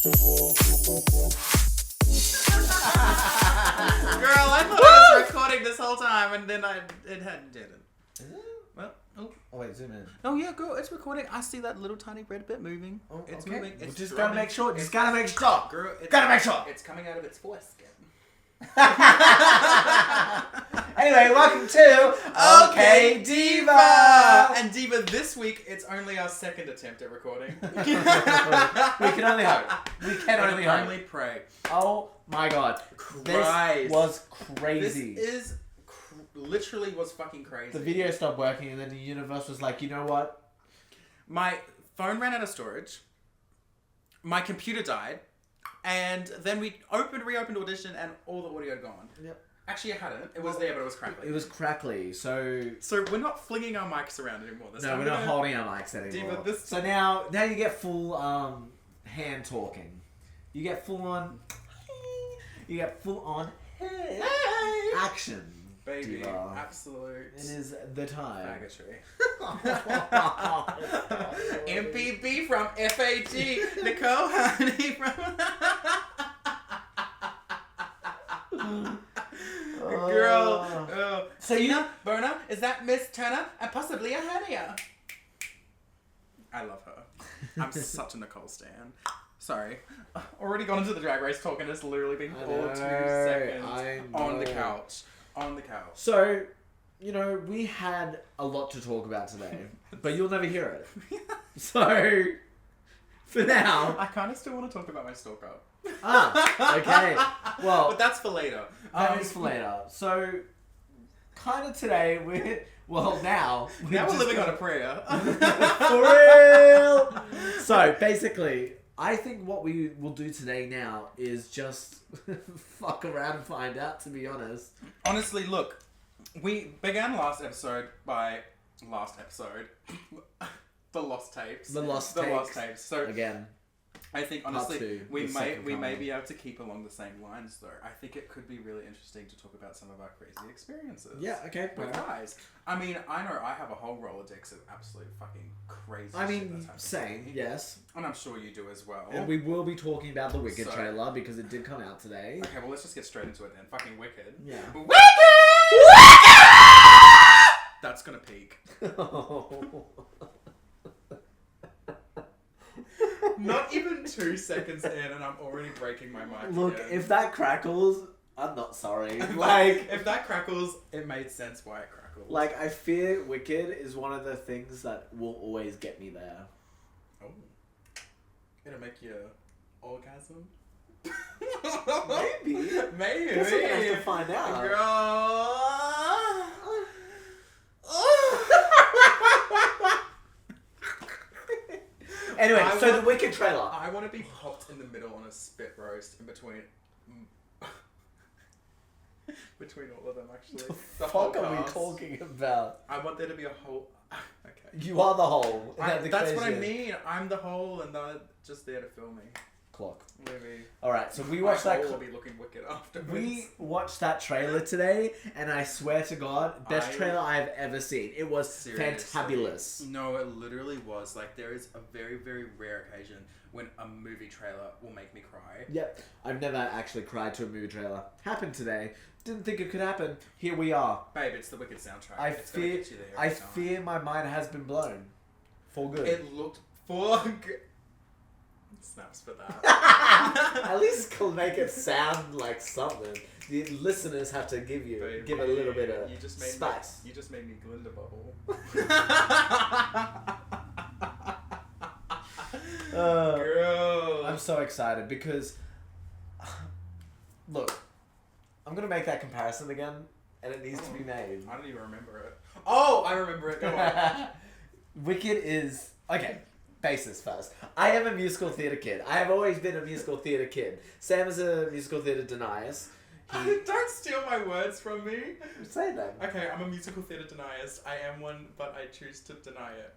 I thought I was recording this whole time and then it didn't. Is it? Well, oh wait, zoom in. Oh yeah, go. It's recording. I see that little tiny red bit moving. Oh, it's okay. moving. Well, It's just drumming. gotta make sure. It's Just gotta make sure. Girl, Gotta make sure. It's coming out of its foreskin. Anyway, welcome to Okay Diva. And Diva, this week it's only our second attempt at recording. We can only hope. We can only hope. Only pray. Oh my god. This was crazy. This is literally was fucking crazy. The video stopped working and then the universe was like, you know what? My phone ran out of storage. My computer died. And then we reopened Audition and all the audio had gone. Yep. Actually, it hadn't. It was there, but it was crackly. It was crackly, so we're not flinging our mics around anymore. we're not holding our mics anymore. Diva, so now you get full hand talking. You get full on. You get full on action. Baby, Diva. absolute. It is the time. Faggotry. MPB from FAG. Nicole Honey from... Girl. So Tina Burner, is that Miss Turner? And possibly a hernia. I love her. I'm such a Nicole stan. Sorry. Already gone into the Drag Race talk and it's literally been 2 seconds on the couch. On the couch. So, we had a lot to talk about today, but you'll never hear it. So, for now... I kind of still want to talk about my stalker. Okay. Well... But that's for later. That is for later. So, kind of today, now we're living on a prayer. For real! So, basically... I think what we will do today now is just fuck around and find out, to be honest. Honestly, look, we began the last episode. The Lost Tapes. The Lost Tapes. So again, I think honestly we may coming. be able to keep along the same lines though. I think it could be really interesting to talk about some of our crazy experiences. Yeah, okay. With guys. I mean, I know I have a whole Rolodex of absolute fucking crazy shit that's happened same, to me. yes. And I'm sure you do as well. And we will be talking about the Wicked trailer because it did come out today. Okay, well let's just get straight into it then. Fucking Wicked. Yeah. Wicked! That's gonna peak. Not even 2 seconds in and I'm already breaking my mic. Look, again. if that crackles, I'm not sorry. If that crackles, it made sense why it crackled. Like, I fear Wicked is one of the things that will always get me there. Oh. It'll make you orgasm? Maybe. Maybe. Guess we're gonna have to find out. Girl. Anyway, the Wicked trailer. I want to be popped in the middle on a spit roast in between... between all of them, actually. The fuck are we talking about? I want there to be a whole... Okay. You are the whole. That's what I mean. I'm the whole and they're just there to fill me. Clock. Maybe. Alright, so we watched that... will be looking wicked afterwards. We watched that trailer today, and I swear to God, best trailer I've ever seen. It was fantabulous. No, it literally was. Like, there is a very, very rare occasion when a movie trailer will make me cry. Yep. I've never actually cried to a movie trailer. Happened today. Didn't think it could happen. Here we are. Babe, it's the Wicked soundtrack. I fear my mind has been blown. For good. It looked for good. Snaps for that. At least make it sound like something. The listeners have to give a little bit of spice. You just made me Glinda bubble. Girl. I'm so excited because look, I'm gonna make that comparison again, and it needs to be made. I don't even remember it. Oh, I remember it. Go on. Wicked is okay. Basis first. I am a musical theatre kid. I have always been a musical theatre kid. Sam is a musical theatre deniers. Don't steal my words from me. Say them. Okay, I'm a musical theatre deniers. I am one, but I choose to deny it.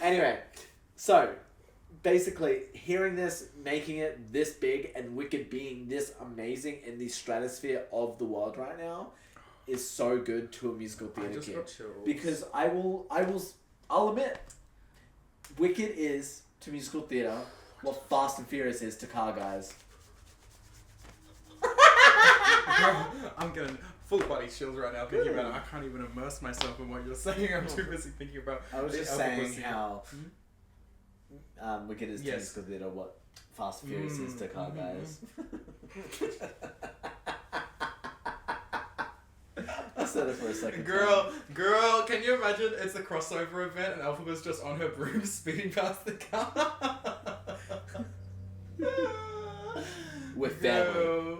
Anyway, so basically, hearing this, making it this big, and Wicked being this amazing in the stratosphere of the world right now is so good to a musical theatre kid. Got chills. Because I'll admit, Wicked is to musical theatre what Fast and Furious is to car guys. Girl, I'm getting full body chills right now thinking about it. I can't even immerse myself in what you're saying. I'm too busy thinking about. I was just saying how Wicked is to Yes. musical theatre what Fast and Furious is to car guys. I said it for a second. Girl, can you imagine it's a crossover event and Alphaba's just on her broom speeding past the car? With family.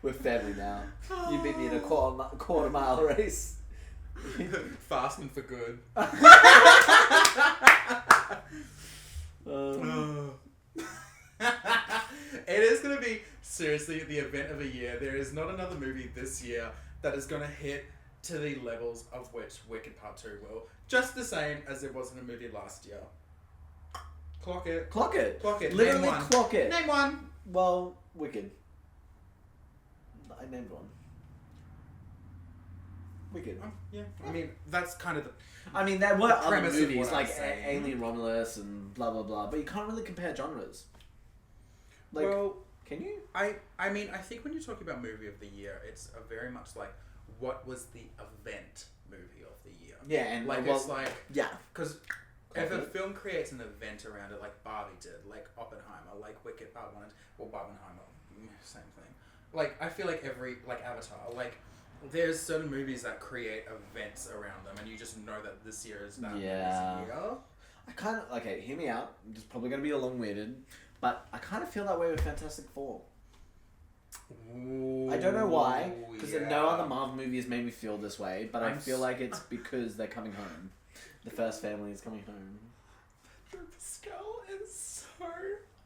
We're family now. You beat me in a quarter mile race. Fasting for good. It is going to be, seriously, the event of the year. There is not another movie this year that is going to hit to the levels of which Wicked Part 2 will. Just the same as there was in a movie last year. Clock it. Clock it. Clock it. Literally Name one. clock it. Name one. Well, Wicked. I named one. Wicked. Yeah. I mean, that's kind of the... I mean, there were other premise of movies what I'm like saying. Alien Romulus and blah blah blah, but you can't really compare genres. Like, well, can you? I mean, I think when you're talking about movie of the year, it's a very much like, what was the event movie of the year? Yeah, and like, well, it's like... yeah. Because if a film creates an event around it, like Barbie did, like Oppenheimer, like Wicked Part 1, or Barbenheimer, same thing. Like, I feel like every, like Avatar, like, there's certain movies that create events around them, and you just know that this year is that movie's year. I kind of, okay, hear me out. It's probably going to be a long-winded, but I kind of feel that way with Fantastic Four. Ooh, I don't know why, because yeah. no other Marvel movie has made me feel this way, but I feel like it's s- because they're coming home. The first family is coming home. Pascal is so...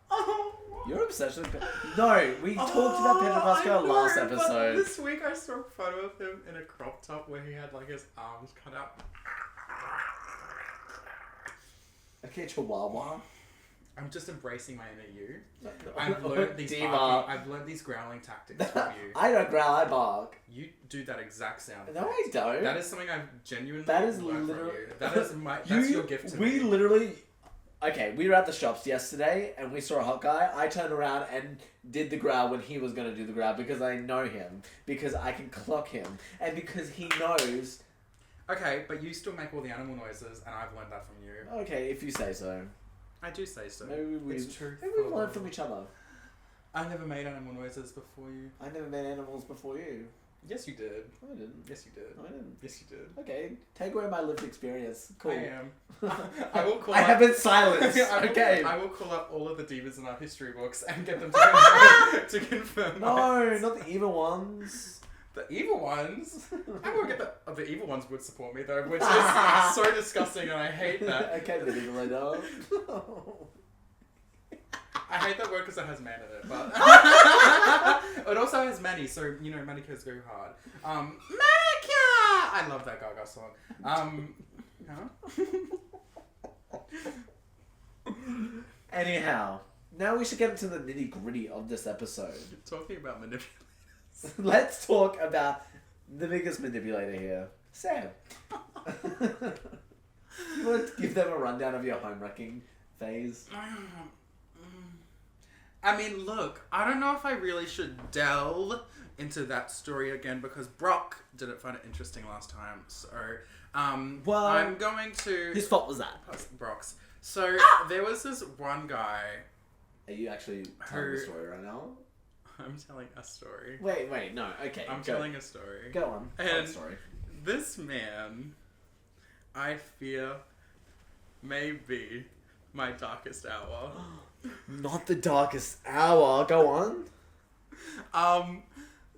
Oh, You're obsessed with... No, we talked about Pedro Pascal I know, last but episode. this week I saw a photo of him in a crop top where he had like his arms cut out. Okay, Chihuahua. I'm just embracing my inner you. No. I've learned these Diva. I've learned these growling tactics from you. I don't growl, I bark. You do that exact sound. No, I don't. That is something I've genuinely That is learned literally... from you. That is that's your gift to We me. literally... Okay, we were at the shops yesterday and we saw a hot guy. I turned around and did the growl when he was going to do the growl because I know him. Because I can clock him. And because he knows... Okay, but you still make all the animal noises, and I've learned that from you. Okay, if you say so. I do say so. Maybe It's true. Maybe we've learned from each other. I never made animal noises before you. I never met animals before you. Yes, you did. I didn't. Yes, you did. I didn't. Yes, you did. Okay, take away my lived experience. Cool. I am. I will call I up... have been silenced. Okay. I will call up all of the divas in our history books and get them to confirm No, that. not the evil ones. The evil ones? I won't get that. Oh, the evil ones would support me though, which is so disgusting, and I hate that. Okay, but even I know. I hate that word because it has man in it, but it also has mani, so you know manicures go hard. Manicure! I love that Gaga song. Anyhow, now we should get into the nitty gritty of this episode. Talking about manipulation. Let's talk about the biggest manipulator here, Sam. You want to give them a rundown of your home wrecking phase? I mean, look, I don't know if I really should delve into that story again because Brock didn't find it interesting last time. So, Well, I'm going to... Whose fault was that? Brock's. So, there was this one guy... Are you actually telling the story right now? I'm telling a story. Wait, no, okay. I'm telling a story. Go on. Tell And the story. this man, I fear, may be my darkest hour. Not the darkest hour. Go on.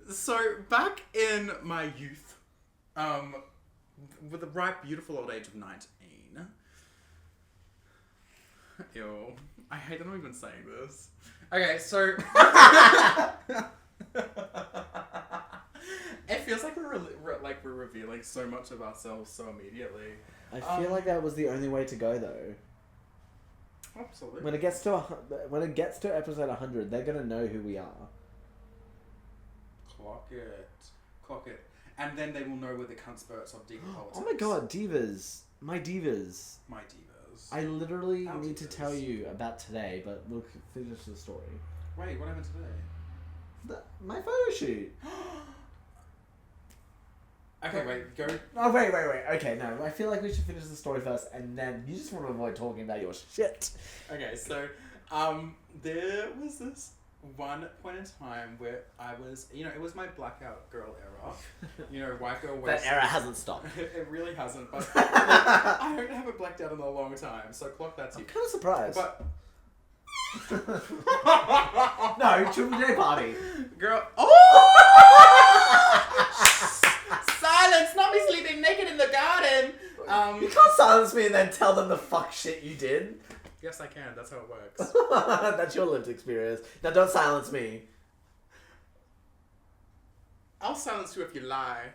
So back in my youth, with the ripe, beautiful old age of 19. Ew. I hate that I'm even saying this. Okay, so... It feels like we're revealing so much of ourselves so immediately. I feel like that was the only way to go, though. Absolutely. When it gets to episode 100, they're gonna know who we are. Clock it. And then they will know where the cunt spurts of diva politics. Oh my god, divas. My divas. My divas. I literally Our need to divas. tell you about today, but we'll finish the story. Wait, what happened today? My photo shoot. Okay, wait, go. Oh, wait. Okay, no. I feel like we should finish the story first, and then you just want to avoid talking about your shit. Okay, so, there was this one point in time where I was, it was my blackout girl era. White girl waist. That era hasn't stopped. It really hasn't, but I don't have it blacked out in a long time, so clock that to I'm you. kind of surprised. But no, Triple J party. girl, oh! Silence! Not me sleeping naked in the garden. You can't silence me and then tell them the fuck shit you did. Yes, I can. That's how it works. That's your lived experience. Now don't silence me. I'll silence you if you lie.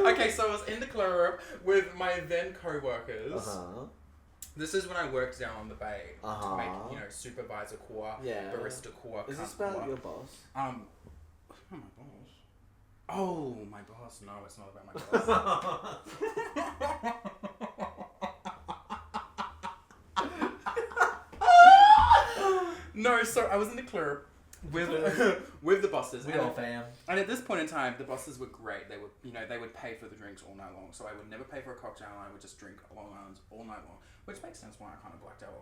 Okay, so I was in the club with my then co-workers. Uh-huh. This is when I worked down on the bay Uh-huh. to make, supervisor core, Yeah. barista core. Is this cunt core. about your boss? Oh, my boss. Oh, my boss. No, it's not about my boss. No, so I was in the club with the bosses. We all fam. And at this point in time, the bosses were great. They would, they would pay for the drinks all night long. So I would never pay for a cocktail, and I would just drink Long Island's all night long, which makes sense why I kind of blacked out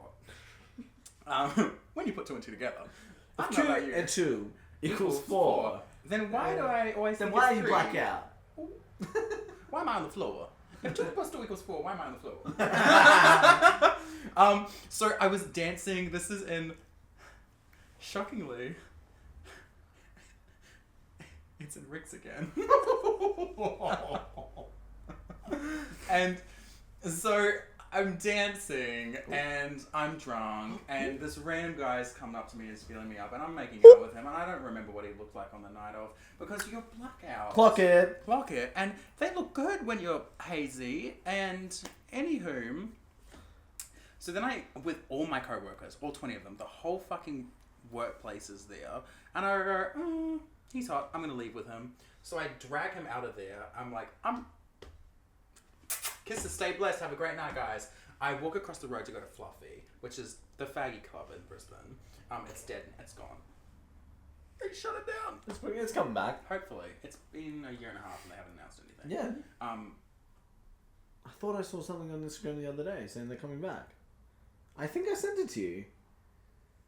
a lot. When you put two and two together, I don't know Two about you. and two equals four. Then why do I always? Then think why are it's you three? black out? Why am I on the floor? If 2 plus 2 equals 4, why am I on the floor? So I was dancing. This is in. Shockingly, it's in Rick's again. And so I'm dancing and I'm drunk and this random guy's coming up to me and is feeling me up and I'm making out with him and I don't remember what he looked like on the night of because you're blackout. Clock it. And they look good when you're hazy and anywho. So then with all my co-workers, all 20 of them, the whole fucking workplace is there and I go, he's hot, I'm gonna leave with him. So I drag him out of there. I'm like, kisses, stay blessed, have a great night, guys. I walk across the road to go to Fluffy, which is the faggy club in Brisbane. It's dead, it's gone. They shut it down. It's coming back. Hopefully. It's been a year and a half and they haven't announced anything. Yeah. I thought I saw something on Instagram the other day saying they're coming back. I think I sent it to you.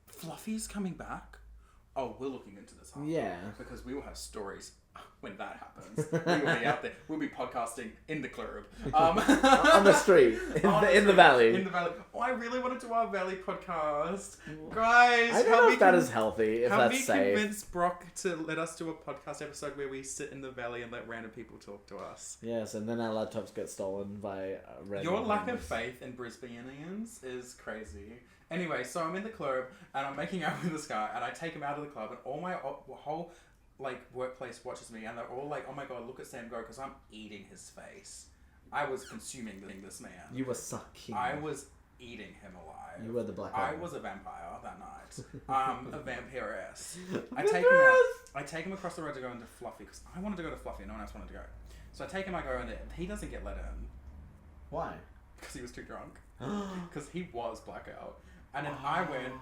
Fluffy's coming back? Oh, we're looking into this. Yeah. Because we will have stories when that happens. We will be out there. We'll be podcasting in the club. On the street. In the valley. In the valley. Oh, I really want to do our valley podcast. Guys, I don't know if that is healthy, if that's safe. Help me convince Brock to let us do a podcast episode where we sit in the valley and let random people talk to us. Yes, and then our laptops get stolen by random Your lack of humans. faith in Brisbaneans is crazy. Anyway, so I'm in the club and I'm making out with this guy and I take him out of the club and all my whole workplace watches me and they're all like, oh my god, look at Sam go because I'm eating his face. I was consuming this man. You were sucking. I was eating him alive. You were the black I one. was a vampire that night. A vampiress. I take him out. I take him across the road to go into Fluffy because I wanted to go to Fluffy and no one else wanted to go. So I take him, I go in there. He doesn't get let in. Why? Because he was too drunk. Because he was blackout. And then I went,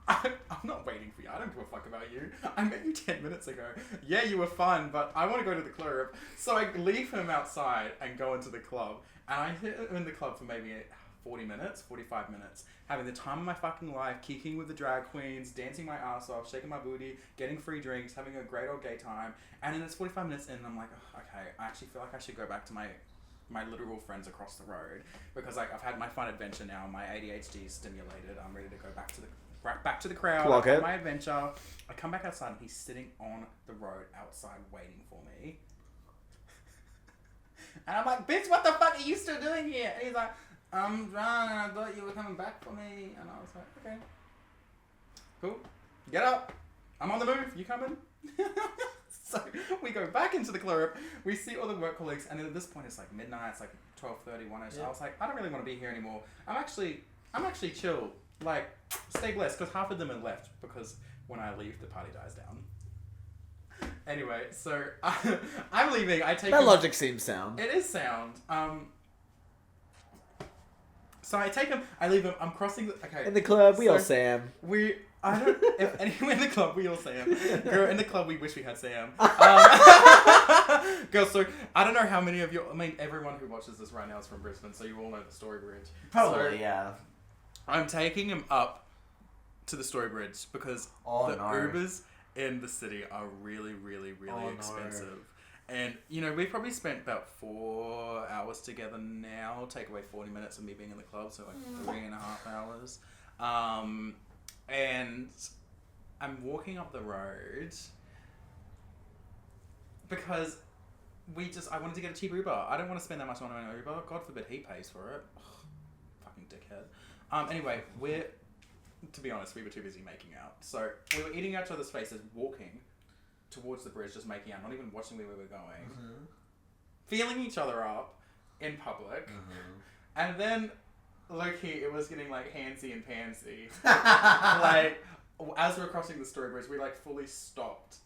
I'm not waiting for you. I don't give a fuck about you. I met you 10 minutes ago. Yeah, you were fun, but I want to go to the club. So I leave him outside and go into the club. And I sit in the club for maybe 40 minutes, 45 minutes, having the time of my fucking life, kicking with the drag queens, dancing my ass off, shaking my booty, getting free drinks, having a great old gay time. And then it's 45 minutes in and I'm like, oh, okay, I actually feel like I should go back to my literal friends across the road because I've had my fun adventure now. My ADHD is stimulated. I'm ready to go back to the crowd. I've had my adventure. I come back outside and he's sitting on the road outside waiting for me. And I'm like, bitch, what the fuck are you still doing here? And he's like, I'm drunk and I thought you were coming back for me. And I was like, okay, cool. Get up. I'm on the move. You coming? So we go back into the club, we see all the work colleagues, and then at this point it's like midnight, it's like 12:30, 1:00. I was like, I don't really want to be here anymore. I'm actually chill. Like, stay blessed, because half of them had left because when I leave, the party dies down. Anyway, so I'm leaving. I take That him, logic seems sound. It is sound. So I take him. I leave him. I'm crossing the. Okay. In the club, we all Sam. I don't. If anyone in the club, we all Sam. Girl, in the club, we wish we had Sam. Girl, so I don't know how many of you. I mean, everyone who watches this right now is from Brisbane, so you all know the Story Bridge. Probably, so, yeah. I'm taking him up to the Story Bridge because the Ubers in the city are really, really, really expensive. No. And, you know, we've probably spent about 4 hours together now. Take away 40 minutes of me being in the club, so like 3.5 hours. And I'm walking up the road because I wanted to get a cheap Uber. I don't want to spend that much money on an Uber. God forbid he pays for it. Ugh, fucking dickhead. Anyway, to be honest, we were too busy making out. So we were eating each other's faces, walking towards the bridge, just making out, not even watching where we were going. Mm-hmm. Feeling each other up in public. Mm-hmm. And then, low-key, it was getting, like, handsy and pansy. Like, as we were crossing the Story Bridge, we, like, fully stopped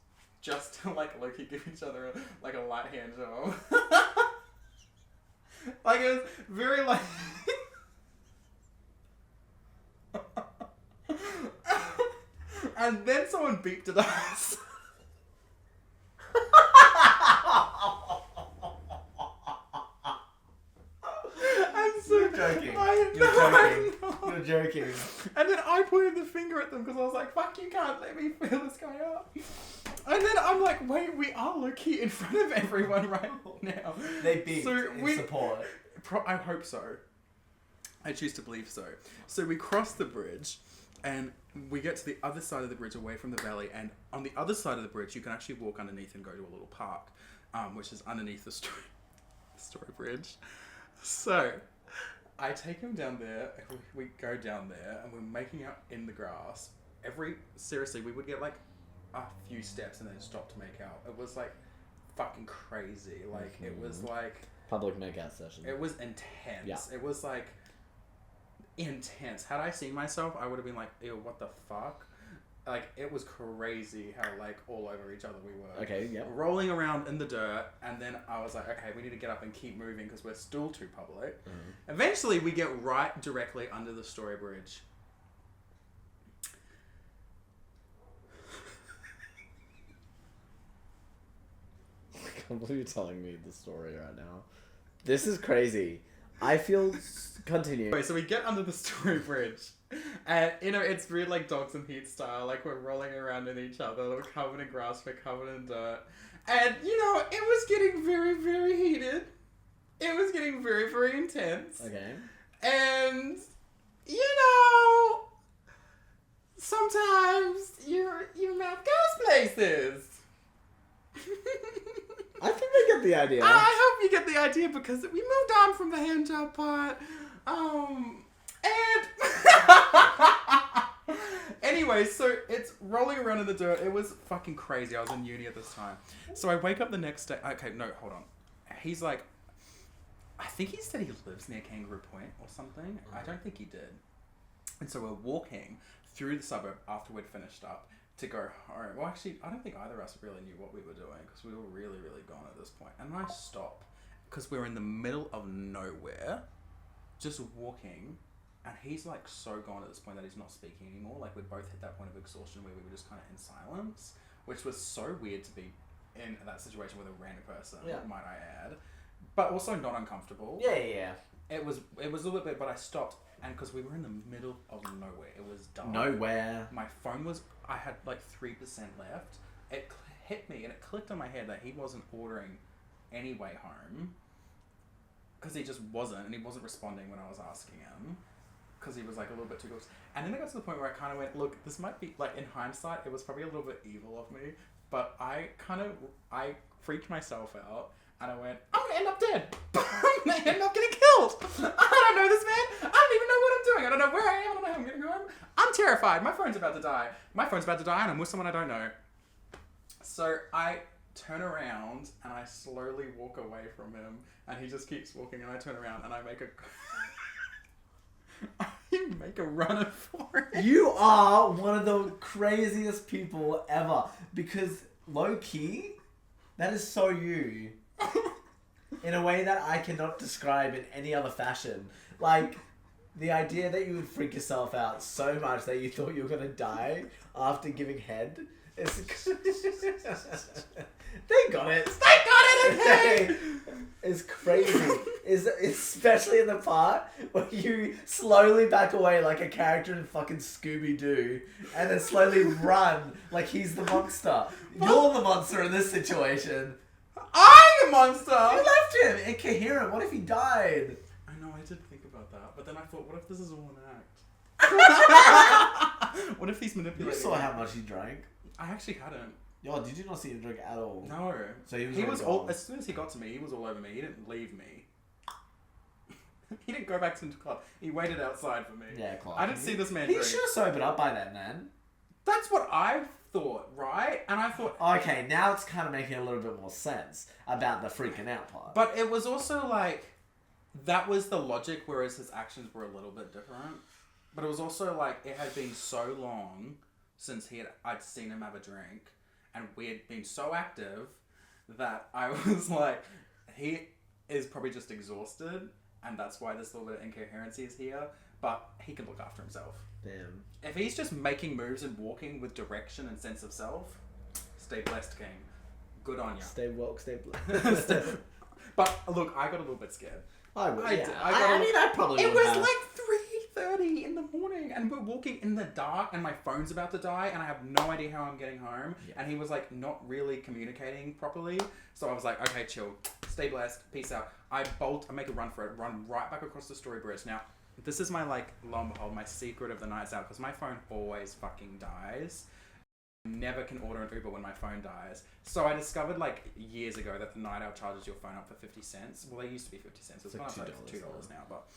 just to, like, low-key give each other, like, a light hand job. Like, it was very, like... And then someone beeped at us. I'm so joking. You're joking. And then I pointed the finger at them because I was like, fuck, you can't let me feel this guy up. And then I'm like, wait, we are low-key in front of everyone right now. They beeped in support. I hope so. I choose to believe so. So we cross the bridge and we get to the other side of the bridge away from the valley, and on the other side of the bridge you can actually walk underneath and go to a little park, which is underneath the Story Bridge. So I take him down there, we go down there and we're making out in the grass. Seriously, we would get like a few steps and then stop to make out. It was like fucking crazy. Like it was like public makeout session. It was intense. Yeah. It was like intense. Had I seen myself, I would have been like, ew, what the fuck? Like, it was crazy how, like, all over each other we were. Okay, yeah. Rolling around in the dirt, and then I was like, okay, we need to get up and keep moving because we're still too public. Mm-hmm. Eventually, we get right directly under the Story Bridge. I can't believe you're telling me the story right now. This is crazy. I feel... Continue. Okay, so we get under the Story Bridge, and, you know, it's really like Dogs in Heat style, like we're rolling around in each other, we're covered in grass, we're covered in dirt, and, you know, it was getting very, very heated. It was getting very, very intense. Okay. And, you know, sometimes your mouth goes places. I think I get the idea. I hope you get the idea because we moved on from the hand job part. And anyway, so it's rolling around in the dirt. It was fucking crazy. I was in uni at this time. So I wake up the next day. Okay, no, hold on. He's like, I think he said he lives near Kangaroo Point or something. I don't think he did. And so we're walking through the suburb after we'd finished up to go home. Well, actually, I don't think either of us really knew what we were doing because we were really, really gone at this point. And I stop because we were in the middle of nowhere, just walking, and he's like so gone at this point that he's not speaking anymore. Like we both hit that point of exhaustion where we were just kind of in silence, which was so weird to be in that situation with a random person, might I add, but also not uncomfortable. Yeah. It was a little bit, but I stopped, and because we were in the middle of nowhere, it was dark. Nowhere. My phone was, I had like 3% left. It hit me, and it clicked on my head that he wasn't ordering any way home, because he just wasn't, and he wasn't responding when I was asking him, because he was like a little bit too close. And then it got to the point where I kind of went, look, this might be, like in hindsight, it was probably a little bit evil of me, but I freaked myself out, and I went, I'm going to end up dead. I'm going to end up getting killed. I don't know this man. I don't even know what I'm doing. I don't know where I am. I don't know how I'm going to go home. I'm terrified. My phone's about to die. And I'm with someone I don't know. So I turn around and I slowly walk away from him, and he just keeps walking, and I turn around and I make a... you make a runner for it? You are one of the craziest people ever. Because low key, that is so you. In a way that I cannot describe in any other fashion. Like, the idea that you would freak yourself out so much that you thought you were going to die after giving head is... They got it. They got it, okay! It's crazy. Especially in the part where you slowly back away like a character in fucking Scooby-Doo and then slowly run like he's the monster. You're the monster in this situation. I'm the monster! You left him incoherent. What if he died? I know, I did think about that. But then I thought, what if this is all an act? What if he's manipulating? You saw how much he drank. I actually hadn't. Yo, did you not see him drink at all? No. So he was all, as soon as he got to me, he was all over me. He didn't leave me. He didn't go back to the club. He waited outside for me. Yeah, Clark. I didn't see this man He drink. should have sobered up by then, man. That's what I thought, right? And I thought... Okay, now it's kind of making a little bit more sense about the freaking out part. But it was also like... That was the logic, whereas his actions were a little bit different. But it was also like, it had been so long since I'd seen him have a drink. And we had been so active that I was like, he is probably just exhausted. And that's why this little bit of incoherency is here. But he can look after himself. Damn. If he's just making moves and walking with direction and sense of self, stay blessed, King. Good on ya. Stay woke, stay blessed. But look, I got a little bit scared. I would. I Yeah. did. I mean, I probably It would was have. like 3:30 in the morning, and we're walking in the dark, and my phone's about to die, and I have no idea how I'm getting home. Yeah. And he was like not really communicating properly, so I was like, okay, chill, stay blessed, peace out. I make a run for it, run right back across the Story Bridge. Now, this is my like, lo and behold, my secret of the night's out, because my phone always fucking dies. Never can order an Uber when my phone dies. So I discovered like years ago that the Night Owl charges your phone up for 50 cents. Well, they used to be 50 cents. It's gone up to like $2 now. But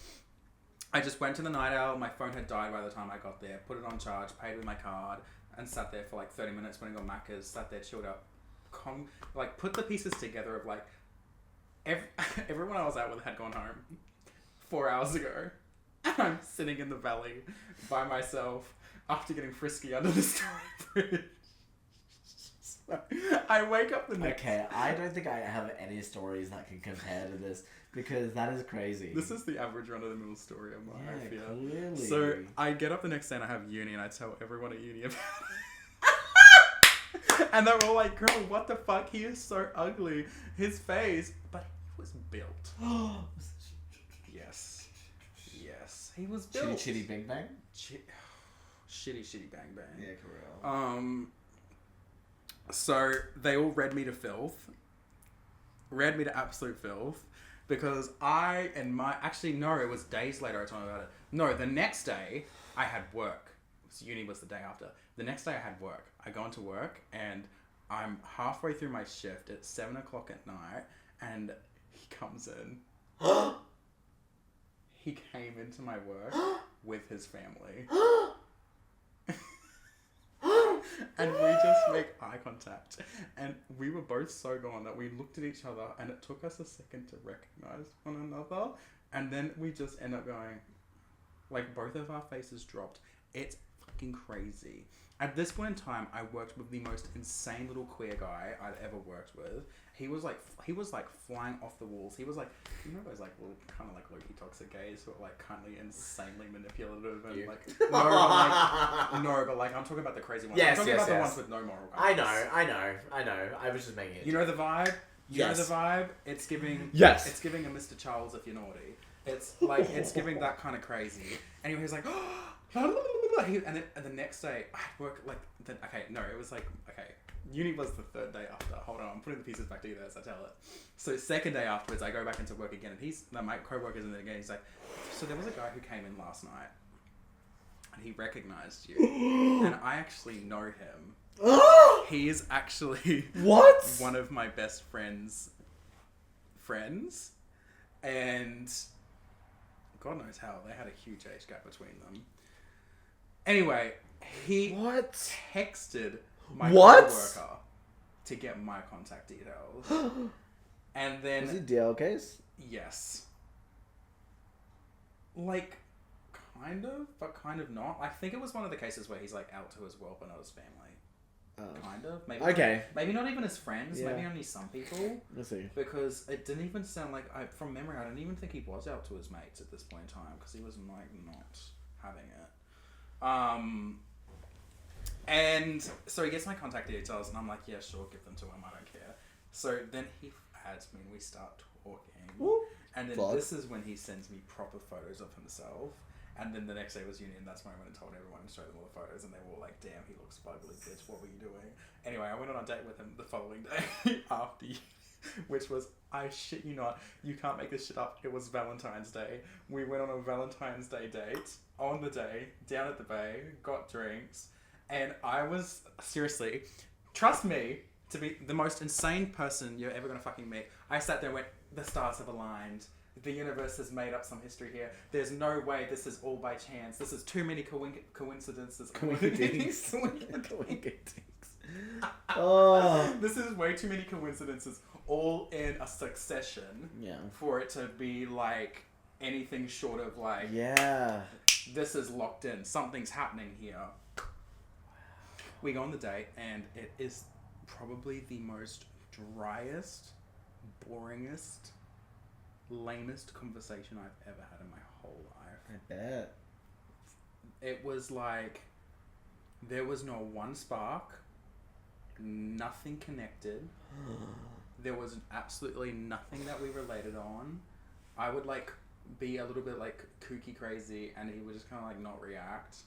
I just went to the Night Owl. My phone had died by the time I got there. Put it on charge, paid with my card, and sat there for like 30 minutes when I got Macca's. Sat there, chilled up. Like put the pieces together of like everyone I was out with had gone home 4 hours ago. And I'm sitting in the valley by myself after getting frisky under the Story Bridge. So I wake up the next... Okay, I don't think I have any stories that can compare to this, because that is crazy. This is the average run-of-the-mill story of my life, yeah. Clearly. So I get up the next day and I have uni, and I tell everyone at uni about it. And they're all like, girl, what the fuck? He is so ugly. His face. But he was built. Yes. Yes. He was built. Chitty Bing Bang? Shitty bang bang. Yeah, correct. So they all read me to filth. Read me to absolute filth. Because actually no, it was days later I told them about it. No, the next day I had work. So uni was the day after. The next day I had work. I go into work and I'm halfway through my shift at 7 o'clock at night, and he comes in. He came into my work with his family. And we just make eye contact. And we were both so gone that we looked at each other, and it took us a second to recognize one another. And then we just end up going, like, both of our faces dropped. It's fucking crazy. At this point in time, I worked with the most insane little queer guy I'd ever worked with. He was like flying off the walls. He was like, you know those like little kind of like low-key toxic gays who are like kindly insanely manipulative and like no, but like I'm talking about the crazy ones. Yes, I'm talking about the ones with no moral compass. I know. I was just making it. You know the vibe? You Yes. know the vibe? It's giving Yes. It's giving a Mr. Charles if you're naughty. It's like it's giving that kind of crazy. Anyway, he's like and then the next day I had work it was like uni was the third day after. Hold on, I'm putting the pieces back together as I tell it. So second day afterwards, I go back into work again, and my co-worker's in there again. He's like, so there was a guy who came in last night, and he recognized you, and I actually know him. He is actually What? one of my best friends, and God knows how they had a huge age gap between them. Anyway, he texted my coworker to get my contact details. And then... Was he DL case? Yes. Like, Kind of, but kind of not. I think it was one of the cases where he's like out to his world but not his family. Kind of. Maybe okay. Maybe not even his friends. Yeah. Maybe only some people. Let's see. Because it didn't even sound like, from memory, I don't even think he was out to his mates at this point in time because he was like not having it. And so he gets my contact details and I'm like, yeah, sure, give them to him. I don't care. So then he adds me and we start talking. Ooh. And then Vlog. this is when he sends me proper photos of himself. And then the next day was uni, and that's when I went and told everyone and showed them all the photos, and they were all like, damn, he looks ugly, bitch, what were you doing? Anyway, I went on a date with him the following day after, which was, I shit you not, you can't make this shit up, it was Valentine's Day. We went on a Valentine's Day date, on the day, down at the bay, got drinks, and I was, seriously, trust me, to be the most insane person you're ever gonna fucking meet. I sat there and went, the stars have aligned. The universe has made up some history here. There's no way this is all by chance. This is too many coincidences. Coincidence. Oh. This is way too many coincidences all in a succession. Yeah. For it to be like anything short of like, yeah, this is locked in. Something's happening here. We go on the date and it is probably the most driest, boringest, lamest conversation I've ever had in my whole life. I bet. It was like, there was no one spark, nothing connected. There was absolutely nothing that we related on. I would like be a little bit like kooky crazy and he would just kind of like not react.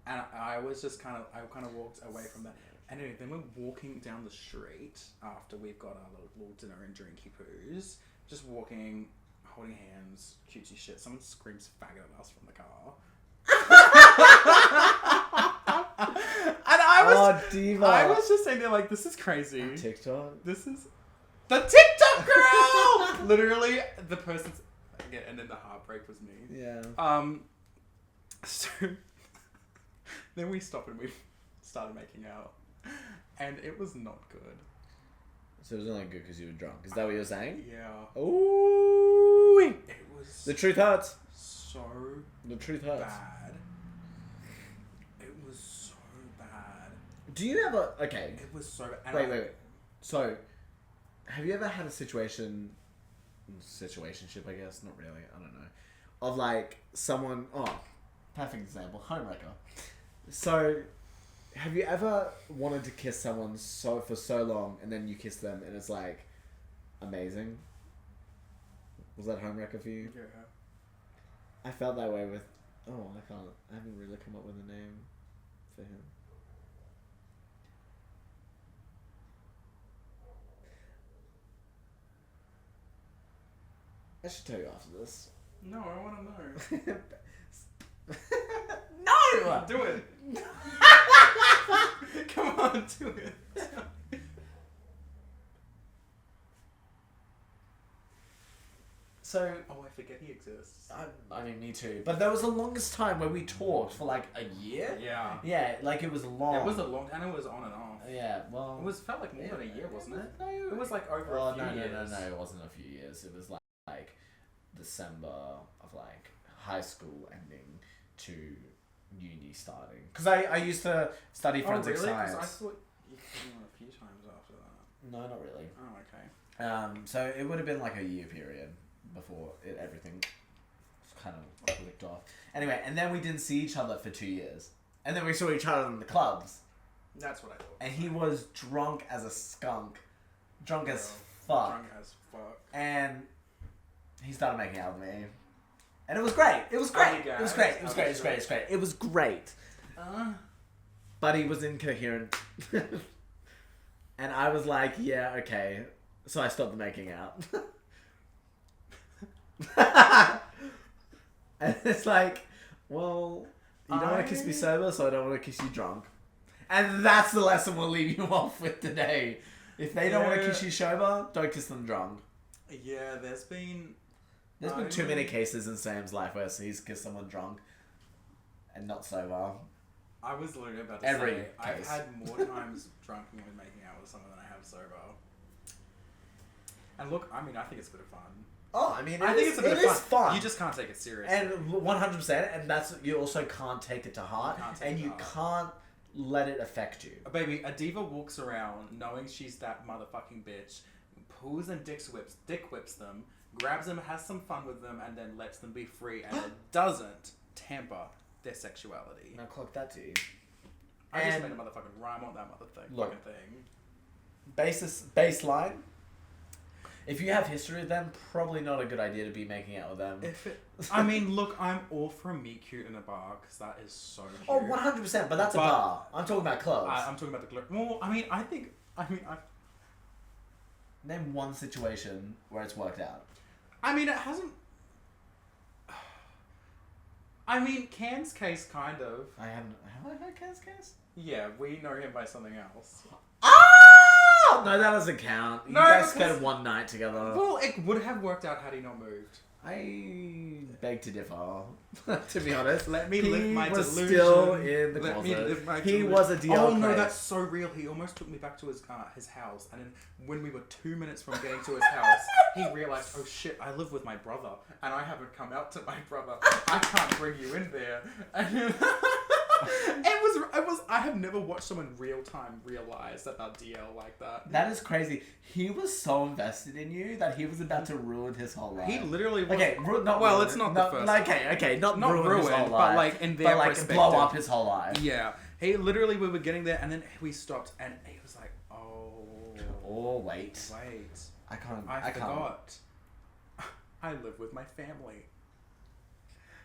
And I was just kind of walked away from that. And anyway, then we're walking down the street after we've got our little dinner and drinky poos. Just walking, holding hands, cutesy shit. Someone screams faggot at us from the car. And Diva. I was just saying there like, this is crazy. TikTok. This is the TikTok girl. Literally, the person's again, and then the heartbreak was me. Yeah. So then we stopped and we started making out, and it was not good. So it was only good because you were drunk. Is that what you're saying? Yeah. Ooh. It was. The truth hurts. So. The truth hurts. Bad. It was so bad. Do you ever? Okay. It was so bad. Wait. So, have you ever had a situationship? I guess not really. I don't know. Of like someone. Oh, perfect example. Homewrecker. So, have you ever wanted to kiss someone for so long and then you kiss them and it's like amazing? Was that Homewrecker for you? Yeah. I felt that way with. Oh, I haven't really come up with a name for him. I should tell you after this. No, I want to know. No! Do it. Come on, do it. So, I forget he exists. I mean, me too. But there was the longest time where we talked for like a year. Yeah. Yeah, like it was long. It was a long, and it was on and off. Yeah, well. It felt like more than a year, wasn't it? No. It was like over a few years. No, it wasn't a few years. It was like December of like high school ending to uni starting. Because I used to study forensic science. I thought you came on a few times after that. No, not really. Oh, okay. So it would have been like a year period before everything kind of clicked off. Anyway, and then we didn't see each other for 2 years. And then we saw each other in the clubs. That's what I thought. And he was drunk as a skunk. Drunk as fuck. Drunk as fuck. And he started making out with me. And it was great. It was great. It was great. It was great. It was great. It was great. It was great. But he was incoherent. And I was like, yeah, okay. So I stopped making out. And it's like, well, you don't want to kiss me sober, so I don't want to kiss you drunk. And that's the lesson we'll leave you off with today. If they don't want to kiss you sober, don't kiss them drunk. Yeah, there's been too many cases in Sam's life where he's kissed someone drunk and not sober. I was literally about to Every say, I've case. had more times drunk when making out with someone than I have sober. And look, I mean, I think it's a bit of fun. Oh, I mean, I think it's a bit it of is fun. You just can't take it seriously. And 100%, and that's you also can't take it to heart, and you can't let it affect you. Baby, a diva walks around knowing she's that motherfucking bitch, pulls and dick whips them, grabs them, has some fun with them, and then lets them be free, and it doesn't tamper their sexuality. Now clock that to you. I just made a motherfucking rhyme on that fucking thing. Baseline. If you have history with them, probably not a good idea to be making out with them. I mean, look, I'm all for a meet cute in a bar because that is so cute. Oh, 100%, but that's a bar. I'm talking about clubs. I'm talking about the club. Well, I Name one situation where it's worked out. I mean, it hasn't. I mean, Can's case, kind of. Have I heard Can's case? Yeah, we know him by something else. Oh! No, that doesn't count. You guys spent one night together. Well, it would have worked out had he not moved. I beg to differ. To be honest, let me live my delusion. He was still in the closet. He was a DR. Oh no, that's so real. He almost took me back to his house, and then when we were 2 minutes from getting to his house, he realized, oh shit, I live with my brother, and I haven't come out to my brother. I can't bring you in there. And it was. I have never watched someone real time realize that they're DL like that. That is crazy. He was so invested in you that he was about to ruin his whole life. He literally was. Okay, it's not the first. Okay, not ruin his whole life, but like in their perspective, blow up his whole life. Yeah, we were getting there, and then we stopped, and he was like, "Oh, wait, I forgot. I live with my family."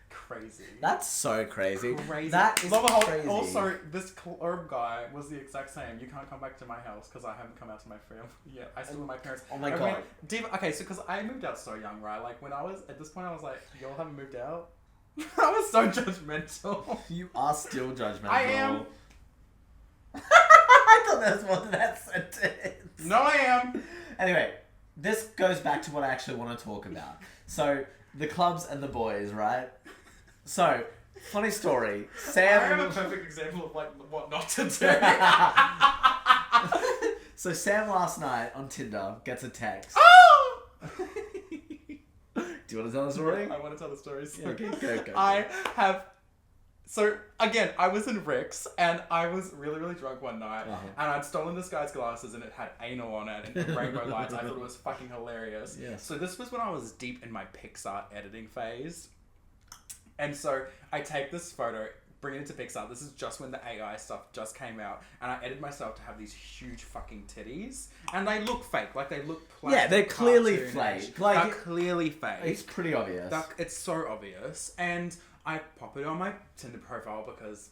Crazy. That's so crazy. Crazy. That is crazy. Also, this club guy was the exact same. You can't come back to my house because I haven't come out to my family yet. I still with my parents. Oh my god. Diva, okay, so because I moved out so young, right? Like when I was at this point, I was like, y'all haven't moved out. I was so judgmental. You are still judgmental. I am. I thought that was more than that sentence. No, I am. Anyway, this goes back to what I actually want to talk about. So the clubs and the boys, right? So, funny story. Sam. I have a perfect example of like what not to do. So Sam last night on Tinder gets a text. Oh! Do you want to tell the story? I want to tell the story. So okay, go. I have. So again, I was in Rick's and I was really, really drunk one night, and I'd stolen this guy's glasses and it had anal on it and rainbow lights. I thought it was fucking hilarious. Yes. So this was when I was deep in my Pixar editing phase. And so I take this photo, bring it into Pixar. This is just when the AI stuff just came out. And I edited myself to have these huge fucking titties. And they look fake. Like, they look plastic. Yeah, they're clearly cartoonish. fake. They're clearly fake. It's pretty obvious. It's so obvious. And I pop it on my Tinder profile because...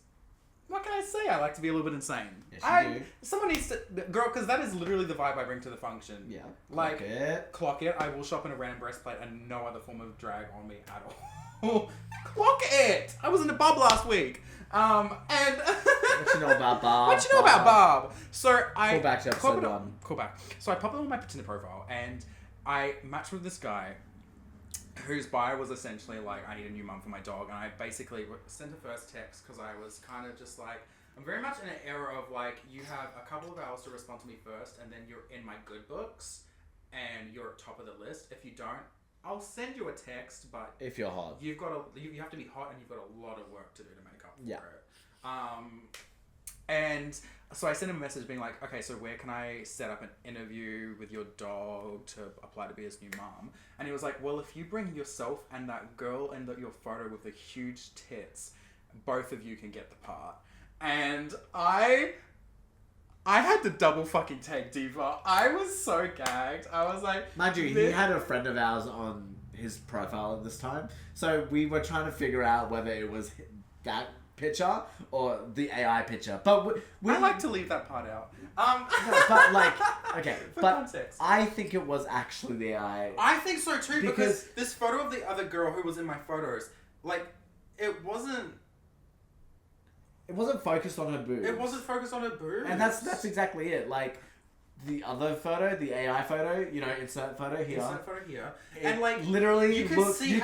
What can I say? I like to be a little bit insane. Yes, you do. Someone needs to... Girl, because that is literally the vibe I bring to the function. Yeah. Like, clock it. I will shop in a random breastplate and no other form of drag on me at all. Clock it! I was in the Bob last week. And... What you know about Bob? What you know about Bob? So I... Call back to episode 1. Call back. So I pop it on my Tinder profile and I matched with this guy whose bio was essentially like, I need a new mum for my dog. And I basically sent a first text because I was kind of just like, I'm very much in an era of like, you have a couple of hours to respond to me first and then you're in my good books and you're at top of the list. If you don't, I'll send you a text, but if you're hot, you have to be hot and you've got a lot of work to do to make up for it. And so I sent him a message being like, okay, so where can I set up an interview with your dog to apply to be his new mom? And he was like, well, if you bring yourself and that girl in your photo with the huge tits, both of you can get the part. And I had to double fucking take Diva. I was so gagged. I was like... Mind you, he had a friend of ours on his profile at this time. So we were trying to figure out whether it was that picture or the AI picture. But I like to leave that part out. No, but like... Okay, for but context. I think it was actually the AI. I think so too, because this photo of the other girl who was in my photos, like, it wasn't... It wasn't focused on her boobs. It wasn't focused on her boobs. And that's exactly it. Like, the other photo, the AI photo, you know, insert photo here. Insert photo here. And like, literally, you can see